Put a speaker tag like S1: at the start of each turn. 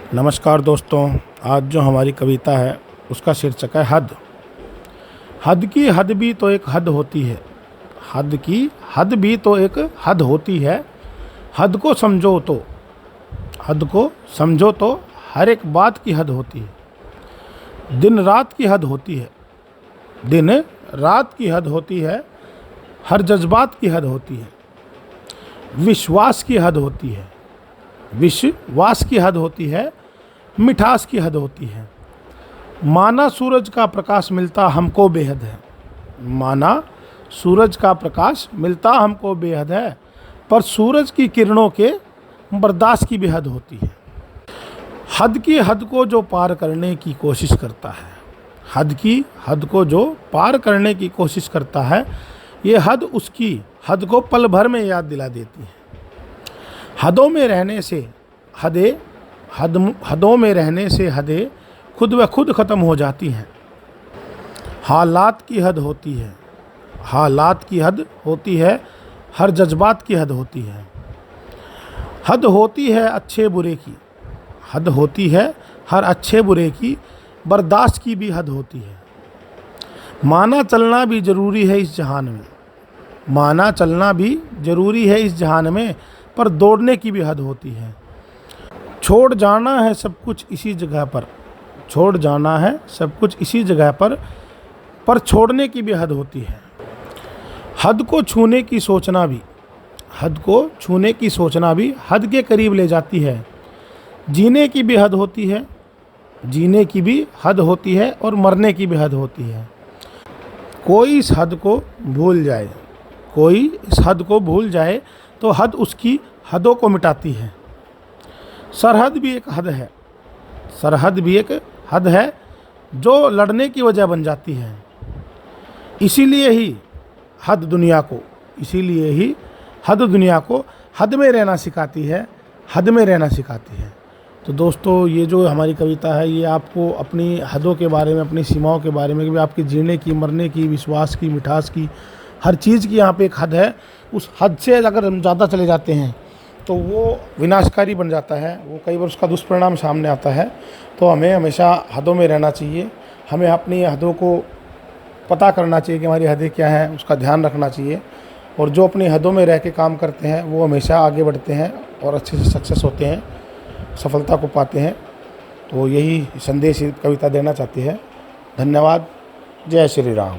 S1: नमस्कार दोस्तों, आज जो हमारी कविता है उसका शीर्षक है हद। हद की हद भी तो एक हद होती है, हद की हद भी तो एक हद होती है। हद को समझो तो, हद को समझो तो हर एक बात की हद होती है। दिन रात की हद होती है, दिन रात की हद होती है। हर जज्बात की हद होती है। विश्वास की हद होती है, विश्वास की हद होती है। मिठास की हद होती है। माना सूरज का प्रकाश मिलता हमको बेहद है, माना सूरज का प्रकाश मिलता हमको बेहद है, पर सूरज की किरणों के बर्दाश्त की भी हद होती है। हद की हद को जो पार करने की कोशिश करता है, हद की हद को जो पार करने की कोशिश करता है, ये हद उसकी हद को पल भर में याद दिला देती है। हदों में रहने से हदों में रहने से हदें खुद ब खुद ख़त्म हो जाती हैं। हालात की हद होती है, हालात की हद होती है। हर जज्बात की हद होती है। हद होती है अच्छे बुरे की, हद होती है हर अच्छे बुरे की। बर्दाश्त की भी हद होती है। माना चलना भी ज़रूरी है इस जहान में, माना चलना भी ज़रूरी है इस जहान में, पर दौड़ने की भी हद होती है। छोड़ जाना है सब कुछ इसी जगह पर, छोड़ जाना है सब कुछ इसी जगह पर छोड़ने की भी हद होती है। हद को छूने की सोचना भी, हद को छूने की सोचना भी हद के करीब ले जाती है। जीने की भी हद होती है, जीने की भी हद होती है, और मरने की भी हद होती है। कोई इस हद को भूल जाए, कोई इस हद को भूल जाए तो हद उसकी हदों को मिटाती है। सरहद भी एक हद है, सरहद भी एक हद है जो लड़ने की वजह बन जाती है। इसीलिए ही हद दुनिया को, इसीलिए ही हद दुनिया को हद में रहना सिखाती है, हद में रहना सिखाती है। तो दोस्तों, ये जो हमारी कविता है, ये आपको अपनी हदों के बारे में, अपनी सीमाओं के बारे में, कि आपकी जीने की, मरने की, विश्वास की, मिठास की, हर चीज़ की यहाँ पे एक हद है। उस हद से अगर हम ज़्यादा चले जाते हैं तो वो विनाशकारी बन जाता है, वो कई बार उसका दुष्परिणाम सामने आता है। तो हमें हमेशा हदों में रहना चाहिए। हमें अपनी हदों को पता करना चाहिए कि हमारी हदें क्या हैं, उसका ध्यान रखना चाहिए। और जो अपनी हदों में रह के काम करते हैं वो हमेशा आगे बढ़ते हैं और अच्छे से सक्सेस होते हैं, सफलता को पाते हैं। तो यही संदेश कविता देना चाहती है। धन्यवाद। जय श्री राम।